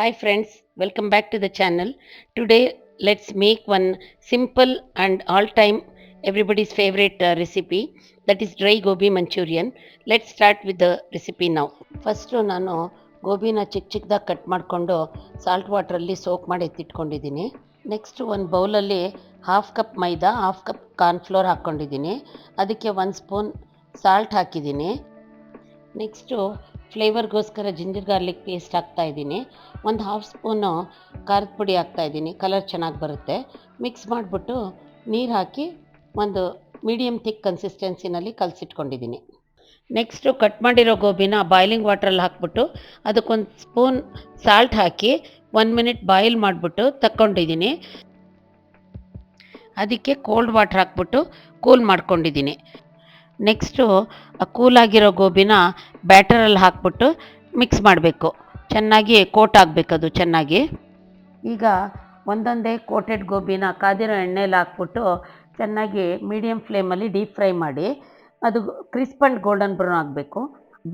Hi friends, welcome back to the channel. Today let's make one simple and all-time everybody's favorite recipe, that is dry gobi Manchurian. Let's start with the recipe now. First ನಾನು ಗೋಬಿನ ಚಿಕ್ಕ ಚಿಕ್ಕದಾಗಿ cut ಮಾಡಿಕೊಂಡು salt ವಾಟ್ರಲ್ಲಿ soak ಮಾಡಿ ಎತ್ತಿಟ್ಕೊಂಡಿದ್ದೀನಿ. Next ಒಂದು ಬೌಲಲ್ಲಿ half cup ಮೈದಾ, half cup cornflour ಹಾಕ್ಕೊಂಡಿದ್ದೀನಿ. ಅದಕ್ಕೆ 1 spoon salt ಹಾಕಿದ್ದೀನಿ. ನೆಕ್ಸ್ಟು ಫ್ಲೇವರ್ಗೋಸ್ಕರ ಜಿಂಜರ್ ಗಾರ್ಲಿಕ್ ಪೇಸ್ಟ್ ಹಾಕ್ತಾಯಿದ್ದೀನಿ. ಒಂದು ಹಾಫ್ ಸ್ಪೂನು ಖಾರದ ಪುಡಿ ಹಾಕ್ತಾಯಿದ್ದೀನಿ, ಕಲರ್ ಚೆನ್ನಾಗಿ ಬರುತ್ತೆ. ಮಿಕ್ಸ್ ಮಾಡಿಬಿಟ್ಟು ನೀರು ಹಾಕಿ ಒಂದು ಮೀಡಿಯಮ್ ಥಿಕ್ ಕನ್ಸಿಸ್ಟೆನ್ಸಿನಲ್ಲಿ ಕಲಸಿಟ್ಕೊಂಡಿದ್ದೀನಿ. ನೆಕ್ಸ್ಟು ಕಟ್ ಮಾಡಿರೋ ಗೋಬಿನ ಬಾಯ್ಲಿಂಗ್ ವಾಟ್ರಲ್ಲಿ ಹಾಕ್ಬಿಟ್ಟು ಅದಕ್ಕೊಂದು ಸ್ಪೂನ್ ಸಾಲ್ಟ್ ಹಾಕಿ 1 ಮಿನಿಟ್ ಬಾಯ್ಲ್ ಮಾಡಿಬಿಟ್ಟು ತಕ್ಕೊಂಡಿದ್ದೀನಿ. ಅದಕ್ಕೆ ಕೋಲ್ಡ್ ವಾಟ್ರ್ ಹಾಕ್ಬಿಟ್ಟು ಕೂಲ್ ಮಾಡ್ಕೊಂಡಿದ್ದೀನಿ. ನೆಕ್ಸ್ಟು ಕೂಲಾಗಿರೋ ಗೋಬಿನ ಬ್ಯಾಟರಲ್ಲಿ ಹಾಕ್ಬಿಟ್ಟು ಮಿಕ್ಸ್ ಮಾಡಬೇಕು. ಚೆನ್ನಾಗಿ ಕೋಟ್ ಆಗಬೇಕದು ಚೆನ್ನಾಗಿ. ಈಗ ಒಂದೊಂದೇ ಕೋಟೆಡ್ ಗೋಬಿನ ಕಾದಿರೋ ಎಣ್ಣೆಯಲ್ಲಿ ಹಾಕ್ಬಿಟ್ಟು ಚೆನ್ನಾಗಿ ಮೀಡಿಯಮ್ ಫ್ಲೇಮಲ್ಲಿ ಡೀಪ್ ಫ್ರೈ ಮಾಡಿ ಅದು ಕ್ರಿಸ್ಪ್ ಆ್ಯಂಡ್ ಗೋಲ್ಡನ್ ಬ್ರೌನ್ ಆಗಬೇಕು.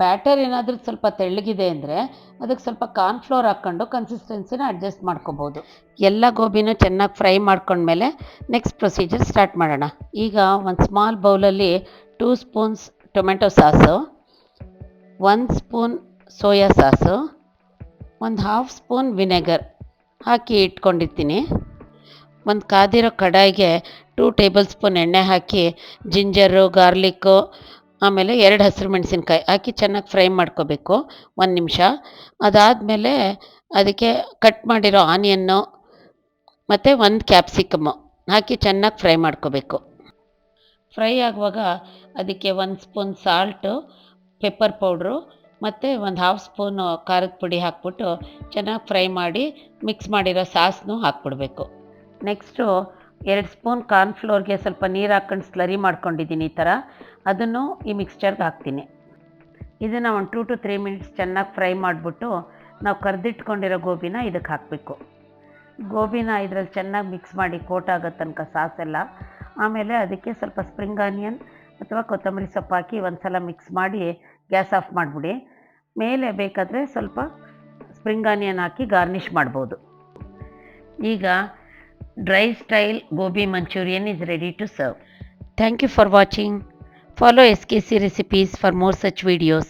ಬ್ಯಾಟರ್ ಏನಾದರೂ ಸ್ವಲ್ಪ ತೆಳ್ಳಗಿದೆ ಅಂದರೆ ಅದಕ್ಕೆ ಸ್ವಲ್ಪ ಕಾರ್ನ್ಫ್ಲೋರ್ ಹಾಕ್ಕೊಂಡು ಕನ್ಸಿಸ್ಟೆನ್ಸಿನ ಅಡ್ಜಸ್ಟ್ ಮಾಡ್ಕೋಬೋದು. ಎಲ್ಲ ಗೋಬಿನೂ ಚೆನ್ನಾಗಿ ಫ್ರೈ ಮಾಡ್ಕೊಂಡ್ಮೇಲೆ ನೆಕ್ಸ್ಟ್ ಪ್ರೊಸೀಜರ್ ಸ್ಟಾರ್ಟ್ ಮಾಡೋಣ. ಈಗ ಒಂದು ಸ್ಮಾಲ್ ಬೌಲಲ್ಲಿ 2 spoons tomato sauce, 1 spoon soya sauce, ಒಂದು ಹಾಫ್ ಸ್ಪೂನ್ ವಿನೆಗರ್ ಹಾಕಿ ಇಟ್ಕೊಂಡಿರ್ತೀನಿ. ಒಂದು ಕಾದಿರೋ ಕಡಾಯಿಗೆ 2 ಟೇಬಲ್ ಸ್ಪೂನ್ ಎಣ್ಣೆ ಹಾಕಿ ಜಿಂಜರು, ಗಾರ್ಲಿಕ್ಕು, ಆಮೇಲೆ 2 ಹಸಿರು ಮೆಣಸಿನ್ಕಾಯಿ ಹಾಕಿ ಚೆನ್ನಾಗಿ ಫ್ರೈ ಮಾಡ್ಕೋಬೇಕು 1 ನಿಮಿಷ. ಅದಾದಮೇಲೆ ಅದಕ್ಕೆ ಕಟ್ ಮಾಡಿರೋ ಆನಿಯನ್ನು ಮತ್ತು 1 ಕ್ಯಾಪ್ಸಿಕಮ್ಮು ಹಾಕಿ ಚೆನ್ನಾಗಿ ಫ್ರೈ ಮಾಡ್ಕೋಬೇಕು. ಫ್ರೈ ಆಗುವಾಗ ಅದಕ್ಕೆ 1 ಸ್ಪೂನ್ ಸಾಲ್ಟು, ಪೆಪ್ಪರ್ ಪೌಡ್ರು ಮತ್ತು ಒಂದು ಹಾಫ್ ಸ್ಪೂನು ಖಾರದ ಪುಡಿ ಹಾಕ್ಬಿಟ್ಟು ಚೆನ್ನಾಗಿ ಫ್ರೈ ಮಾಡಿ ಮಿಕ್ಸ್ ಮಾಡಿರೋ ಸಾಸನ್ನು ಹಾಕ್ಬಿಡ್ಬೇಕು. ನೆಕ್ಸ್ಟು 2 ಸ್ಪೂನ್ ಕಾರ್ನ್ಫ್ಲೋರ್ಗೆ ಸ್ವಲ್ಪ ನೀರು ಹಾಕ್ಕೊಂಡು ಸ್ಲರಿ ಮಾಡ್ಕೊಂಡಿದ್ದೀನಿ ಈ ಥರ, ಅದನ್ನು ಈ ಮಿಕ್ಸ್ಚರ್ಗೆ ಹಾಕ್ತೀನಿ. ಇದನ್ನು ಒಂದು 2 to 3 ಮಿನಿಟ್ಸ್ ಚೆನ್ನಾಗಿ ಫ್ರೈ ಮಾಡಿಬಿಟ್ಟು ನಾವು ಕರೆದಿಟ್ಕೊಂಡಿರೋ ಗೋಬಿನ ಇದಕ್ಕೆ ಹಾಕಬೇಕು. ಗೋಬಿನ ಇದರಲ್ಲಿ ಚೆನ್ನಾಗಿ ಮಿಕ್ಸ್ ಮಾಡಿ ಕೋಟ್ ಆಗೋ ತನಕ ಸಾಸೆಲ್ಲ. ಆಮೇಲೆ ಅದಕ್ಕೆ ಸ್ವಲ್ಪ ಸ್ಪ್ರಿಂಗ್ ಆನಿಯನ್ ಅಥವಾ ಕೊತ್ತಂಬರಿ ಸೊಪ್ಪು ಹಾಕಿ ಒಂದು ಸಲ ಮಿಕ್ಸ್ ಮಾಡಿ ಗ್ಯಾಸ್ ಆಫ್ ಮಾಡಿಬಿಡಿ. ಮೇಲೆ ಬೇಕಾದರೆ ಸ್ವಲ್ಪ ಸ್ಪ್ರಿಂಗ್ ಆನಿಯನ್ ಹಾಕಿ ಗಾರ್ನಿಷ್ ಮಾಡ್ಬೋದು. ಈಗ dry style gobi manchurian is ready to serve. Thank you for watching. Follow SKC recipes for more such videos.